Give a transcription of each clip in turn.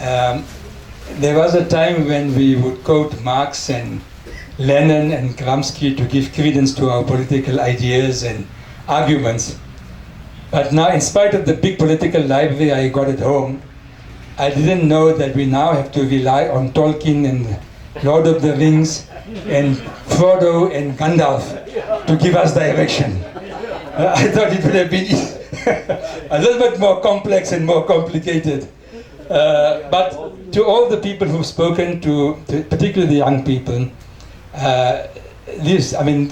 There was a time when we would quote Marx and Lenin and Gramsci to give credence to our political ideas and arguments. But now, in spite of the big political library I got at home, I didn't know that we now have to rely on Tolkien and Lord of the Rings and Frodo and Gandalf to give us direction. I thought it would have been a little bit more complex and more complicated. But to all the people who've spoken, to particularly the young people,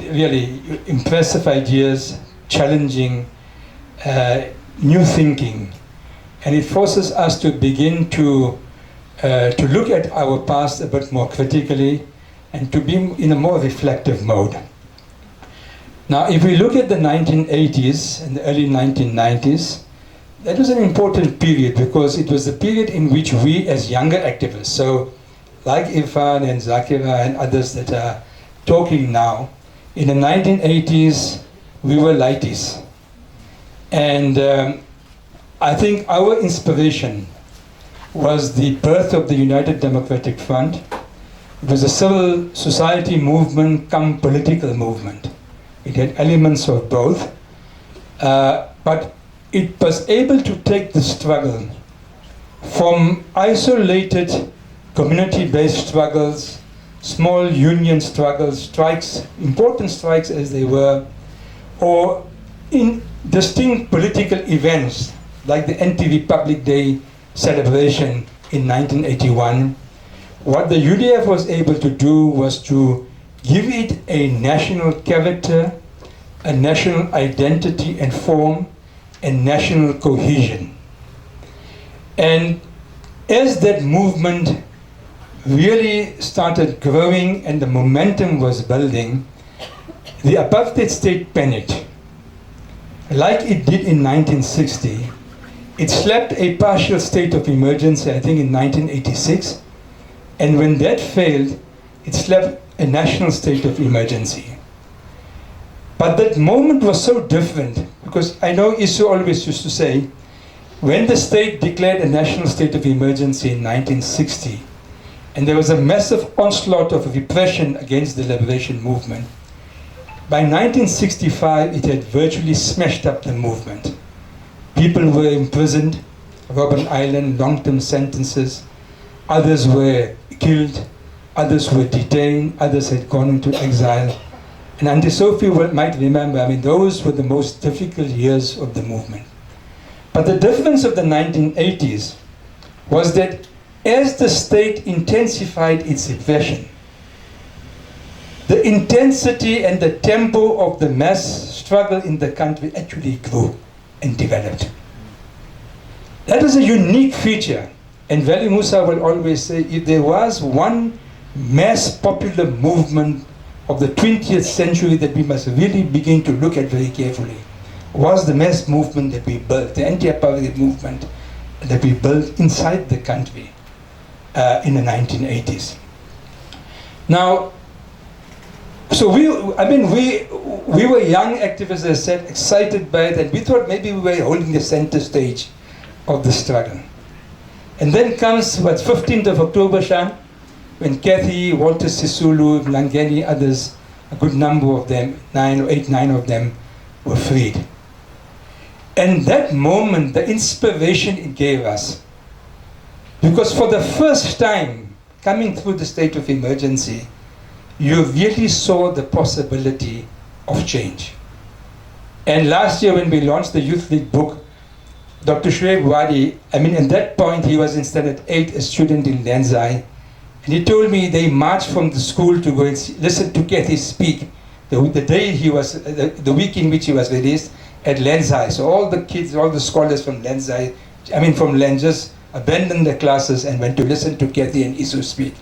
really impressive ideas, challenging, new thinking. And it forces us to begin to look at our past a bit more critically and to be in a more reflective mode. Now, if we look at the 1980s and the early 1990s, that was an important period because it was the period in which we as younger activists, so like Irfan and Zakira and others that are talking now, in the 1980s, we were lighties. And I think our inspiration was the birth of the United Democratic Front. It was a civil society movement come political movement. It had elements of both, but it was able to take the struggle from isolated community-based struggles, small union struggles, strikes, important strikes as they were, or in distinct political events like the anti-Republic Day celebration in 1981. What the UDF was able to do was to give it a national character, a national identity and form, and national cohesion. And as that movement really started growing and the momentum was building, the apartheid state panicked. Like it did in 1960, it slapped a partial state of emergency, I think in 1986, and when that failed, it slapped a national state of emergency. But that moment was so different, because I know Isu always used to say, when the state declared a national state of emergency in 1960, and there was a massive onslaught of repression against the liberation movement, by 1965 it had virtually smashed up the movement. People were imprisoned, Robben Island, long-term sentences, others were killed, others were detained, others had gone into exile. And Auntie Sophie might remember, those were the most difficult years of the movement. But the difference of the 1980s was that as the state intensified its repression, the intensity and the tempo of the mass struggle in the country actually grew and developed. That was a unique feature. And Vali Musa will always say, if there was one mass popular movement of the 20th century that we must really begin to look at very carefully, was the mass movement that we built, the anti-apartheid movement that we built inside the country in the 1980s. Now, so we were young activists, as I said, excited by it, and we thought maybe we were holding the center stage of the struggle. And then comes, 15th of October, Shan, when Kathy, Walter Sisulu, Mlangeni, others, a good number of them, 9 of them, were freed. And that moment, the inspiration it gave us, because for the first time, coming through the state of emergency, you really saw the possibility of change. And last year when we launched the Youth League book, Dr. Ismail Vadi, at that point he was in Standard 8, a student in Lenzai, and he told me they marched from the school to go and listen to Kathy speak the day he was, the week in which he was released at Lenzai. So all the kids, all the scholars from Lenzai, from Len, just abandoned their classes and went to listen to Kathy and Isu speak.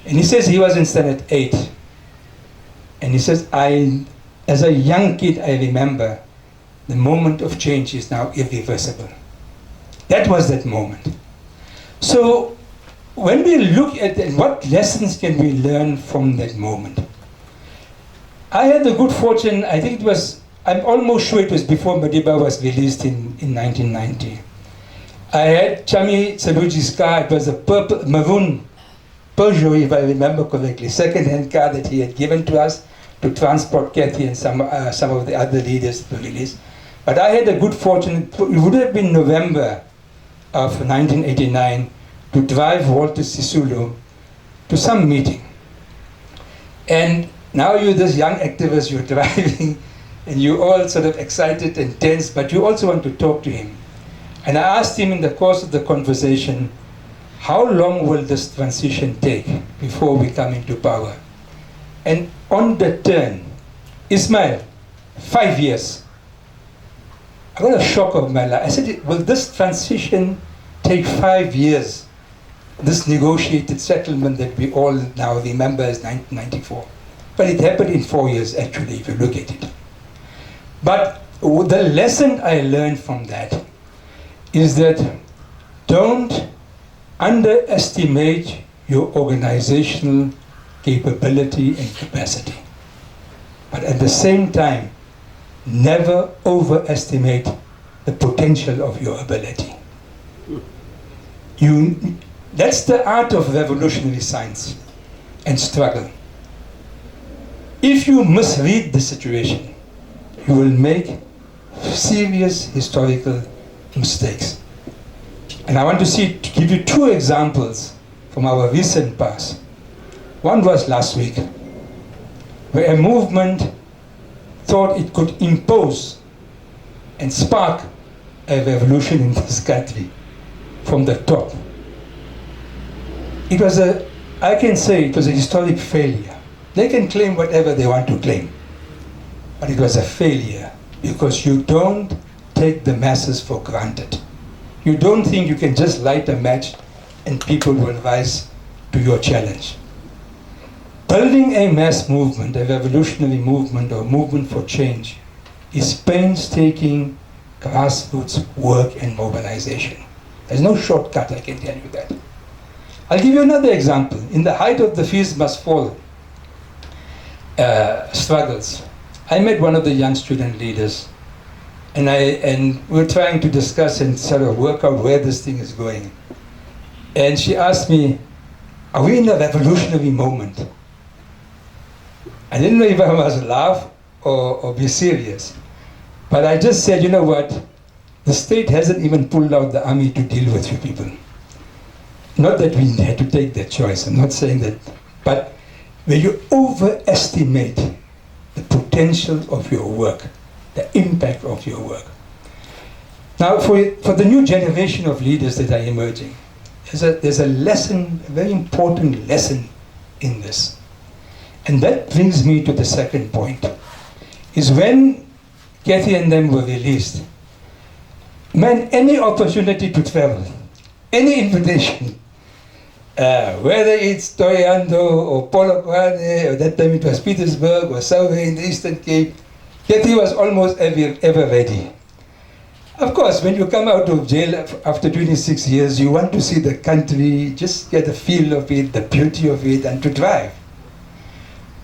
And he says he was in Standard 8. And he says, as a young kid, I remember the moment of change is now irreversible. That was that moment. So when we look at what lessons can we learn from that moment? I had the good fortune, I think it was, I'm almost sure it was before Madiba was released in 1990. I had Chami Saluji's car. It was a maroon Peugeot, if I remember correctly, second-hand car that he had given to us to transport Kathy and some of the other leaders to release. But I had a good fortune. It would have been November of 1989 to drive Walter Sisulu to some meeting. And now you're this young activist, you're driving, and you're all sort of excited and tense, but you also want to talk to him. And I asked him in the course of the conversation, how long will this transition take before we come into power? And on the turn, Ismail, 5 years. I got a shock of my life. I said, will this transition take 5 years? This negotiated settlement that we all now remember as 1994. But it happened in 4 years, actually, if you look at it. But the lesson I learned from that is that don't underestimate your organizational capability and capacity. But at the same time, never overestimate the potential of your ability. That's the art of revolutionary science and struggle. If you misread the situation, you will make serious historical mistakes. And I want to give you two examples from our recent past. One was last week, where a movement thought it could impose and spark a revolution in this country from the top. I can say it was a historic failure. They can claim whatever they want to claim, but it was a failure because you don't take the masses for granted. You don't think you can just light a match and people will rise to your challenge. Building a mass movement, a revolutionary movement or movement for change, is painstaking grassroots work and mobilization. There's no shortcut, I can tell you that. I'll give you another example. In the height of the Fees Must Fall struggles, I met one of the young student leaders, and we were trying to discuss and sort of work out where this thing is going. And she asked me, are we in a revolutionary moment? I didn't know if I must laugh or be serious. But I just said, you know what? The state hasn't even pulled out the army to deal with you people. Not that we had to take that choice, I'm not saying that. But when you overestimate the potential of your work, the impact of your work. Now, for the new generation of leaders that are emerging, there's a lesson, a very important lesson in this. And that brings me to the second point, is when Kathy and them were released, man, any opportunity to travel, any invitation, whether it's Toyando or Polokwane, or that time it was Petersburg or somewhere in the Eastern Cape, Kathy was almost ever ready. Of course, when you come out of jail after 26 years, you want to see the country, just get a feel of it, the beauty of it, and to drive.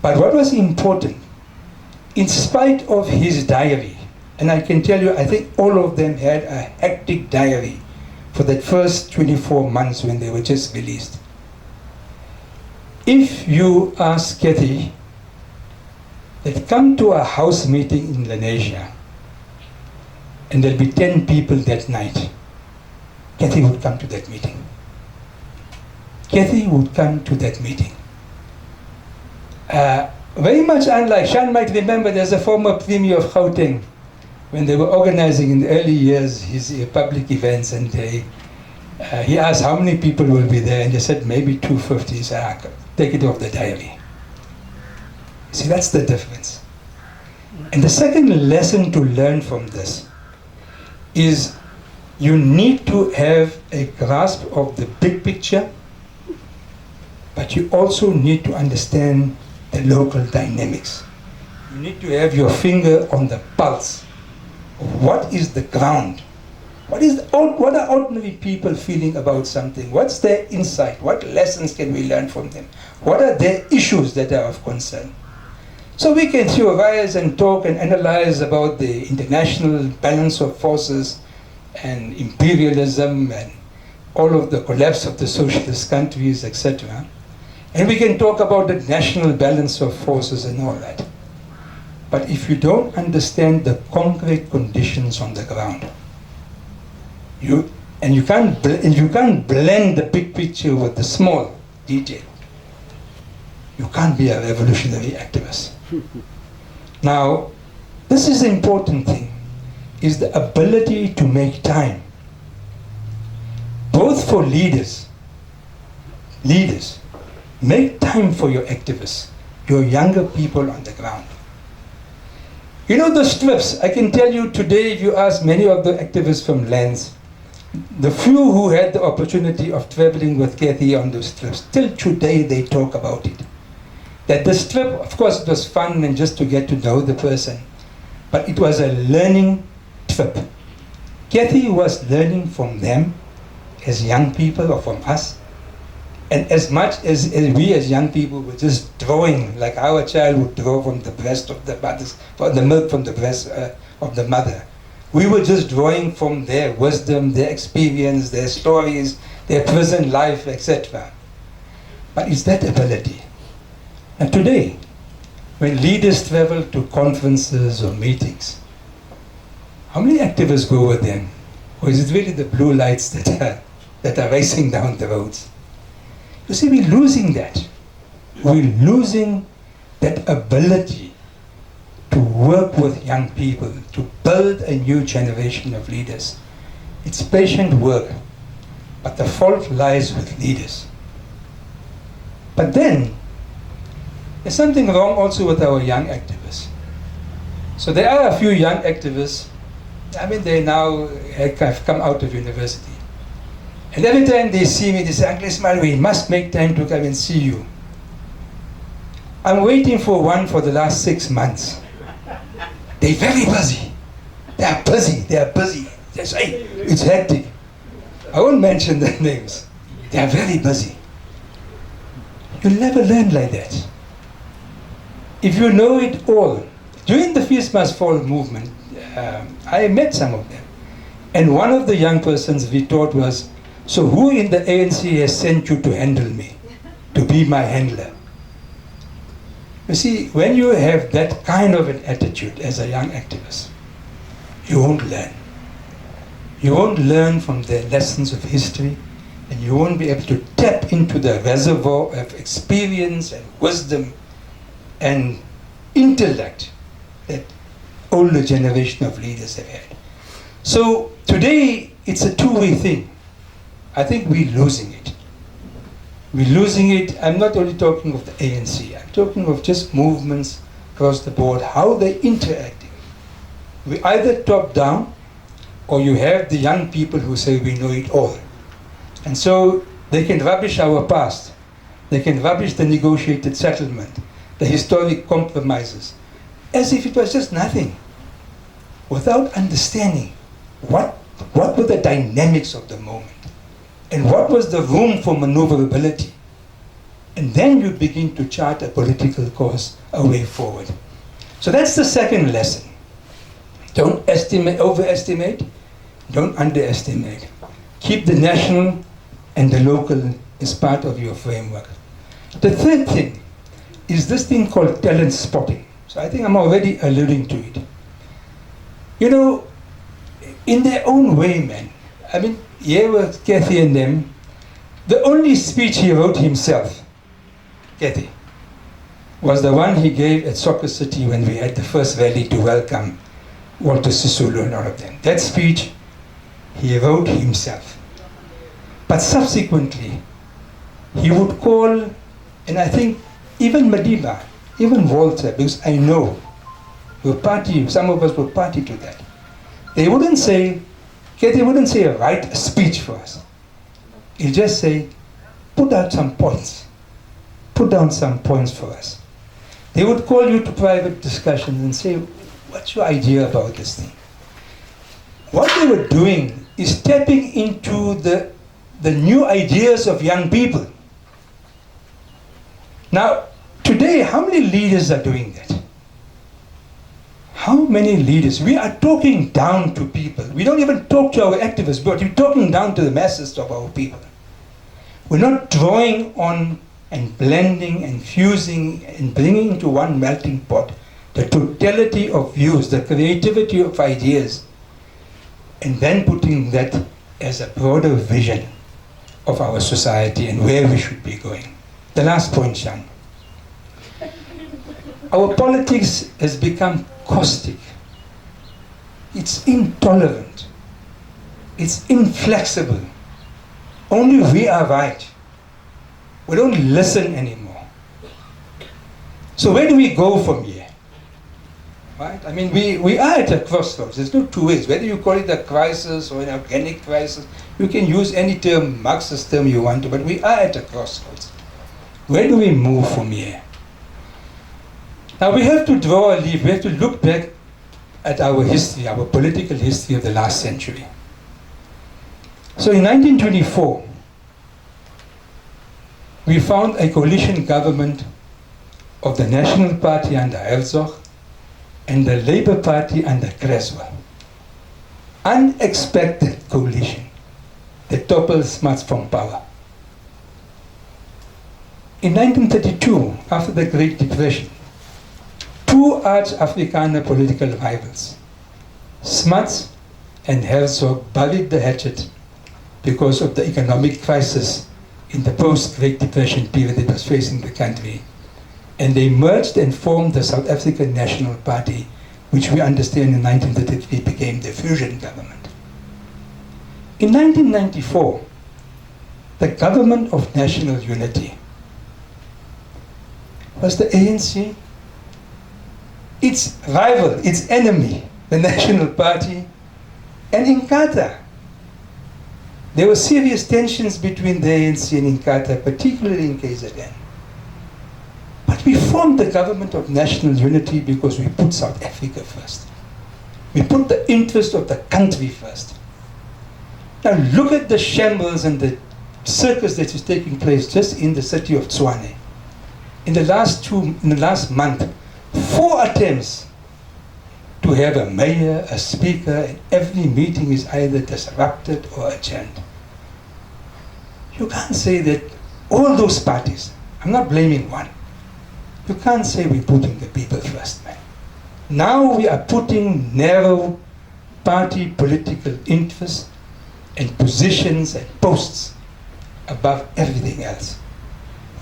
But what was important, in spite of his diary, and I can tell you, I think all of them had a hectic diary for that first 24 months when they were just released. If you ask Kathy that come to a house meeting in Indonesia, and there'll be 10 people that night, Kathy would come to that meeting. Kathy would come to that meeting. Very much unlike, Shan might remember, there's a former premier of Gauteng, when they were organizing in the early years his public events, and he asked how many people will be there, and they said maybe 250. He said, take it off the diary. See, that's the difference. And the second lesson to learn from this is you need to have a grasp of the big picture, but you also need to understand the local dynamics. You need to have your finger on the pulse of what is the ground. What are ordinary people feeling about something? What's their insight? What lessons can we learn from them? What are their issues that are of concern? So we can theorize and talk and analyze about the international balance of forces, and imperialism and all of the collapse of the socialist countries, etc. And we can talk about the national balance of forces and all that. But if you don't understand the concrete conditions on the ground, you can't blend the big picture with the small detail, you can't be a revolutionary activist. Now, this is the important thing, is the ability to make time, both for leaders, make time for your activists, your younger people on the ground. You know those trips, I can tell you today, if you ask many of the activists from lands, the few who had the opportunity of traveling with Kathy on those trips, till today they talk about it. That this trip, of course, it was fun and just to get to know the person, but it was a learning trip. Kathy was learning from them as young people or from us, and as much as we as young people were just drawing, like our child would draw from the breast of the mother's, from the milk from the breast of the mother. We were just drawing from their wisdom, their experience, their stories, their prison life, etc. But it's that ability. And today, when leaders travel to conferences or meetings, how many activists go with them? Or is it really the blue lights that are racing down the roads? You see, we're losing that. We're losing that ability to work with young people, to build a new generation of leaders. It's patient work, but the fault lies with leaders. But then, there's something wrong also with our young activists. So there are a few young activists, I mean, they now have come out of university. And every time they see me, they say, Uncle Ismail, we must make time to come and see you. I'm waiting for one for the last 6 months. They're very busy. They are busy. They say, it's hectic. I won't mention their names. They are very busy. You'll never learn like that. If you know it all, during the Feast Must Fall movement, I met some of them. And one of the young persons we taught was, so who in the ANC has sent you to handle me, to be my handler? You see, when you have that kind of an attitude as a young activist, you won't learn. You won't learn from the lessons of history, and you won't be able to tap into the reservoir of experience and wisdom and intellect that older generation of leaders have had. So today, it's a two-way thing. I think we're losing it. We're losing it. I'm not only talking of the ANC. I'm talking of just movements across the board, how they're interacting. We either top down, or you have the young people who say we know it all. And so they can rubbish our past. They can rubbish the negotiated settlement, the historic compromises, as if it was just nothing, without understanding what were the dynamics of the moment, and what was the room for maneuverability. And then you begin to chart a political course, a way forward. So that's the second lesson. Don't overestimate, don't underestimate. Keep the national and the local as part of your framework. The third thing is this thing called talent spotting. So I think I'm already alluding to it. You know, in their own way, man. I mean, here were Kathy and them. The only speech he wrote himself, Kathy, was the one he gave at Soccer City when we had the first rally to welcome Walter Sisulu and all of them. That speech, he wrote himself. But subsequently, he would call, and I think even Madiba, even Walter, because I know, some of us were party to that. They wouldn't say, Kathy wouldn't say write a speech for us. He'd just say, put out some points. Put down some points for us. They would call you to private discussions and say, what's your idea about this thing? What they were doing is tapping into the new ideas of young people. Now, today, how many leaders are doing that? How many leaders? We are talking down to people. We don't even talk to our activists, but we're talking down to the masses of our people. We're not drawing on and blending and fusing and bringing into one melting pot the totality of views, the creativity of ideas, and then putting that as a broader vision of our society and where we should be going. The last point, Sean. Our politics has become caustic. It's intolerant. It's inflexible. Only we are right. We don't listen anymore. So where do we go from here? Right? I mean, we are at a crossroads. There's no two ways. Whether you call it a crisis or an organic crisis, you can use any term, Marxist term you want to, but we are at a crossroads. Where do we move from here? Now we have to draw a leaf. We have to look back at our history, our political history of the last century. So in 1924, we found a coalition government of the National Party under Herzog and the Labour Party under Creswell. Unexpected coalition that toppled Smuts from power. In 1932, after the Great Depression, two arch-Afrikaner political rivals, Smuts and Herzog, buried the hatchet because of the economic crisis in the post-Great Depression period that was facing the country. And they merged and formed the South African National Party, which we understand in 1933 became the fusion government. In 1994, the government of national unity was the ANC. Its rival, its enemy, the National Party, and Inkatha. There were serious tensions between the ANC and Inkatha, particularly in KZN. But we formed the government of national unity because we put South Africa first. We put the interest of the country first. Now look at the shambles and the circus that is taking place just in the city of Tshwane. In the last month, 4 attempts to have a mayor, a speaker, and every meeting is either disrupted or adjourned. You can't say that all those parties, I'm not blaming one, you can't say we're putting the people first, man. Now we are putting narrow party political interests and positions and posts above everything else.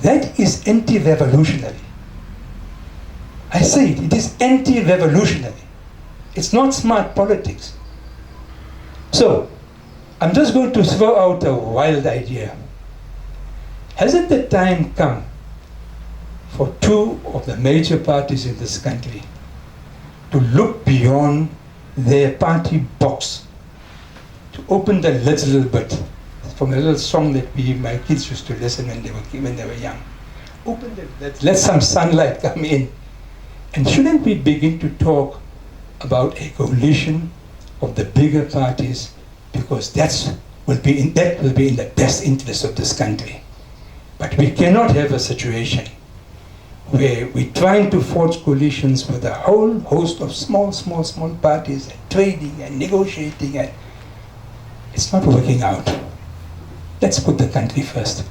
That is anti-revolutionary. I say it is anti-revolutionary. It's not smart politics. So, I'm just going to throw out a wild idea. Hasn't the time come for 2 of the major parties in this country to look beyond their party box, to open the lids a little bit, from a little song that my kids used to listen when they were young. Open the lids, let some sunlight come in. And shouldn't we begin to talk about a coalition of the bigger parties, because that will be in the best interest of this country. But we cannot have a situation where we're trying to forge coalitions with a whole host of small parties and trading and negotiating, and it's not working out. Let's put the country first.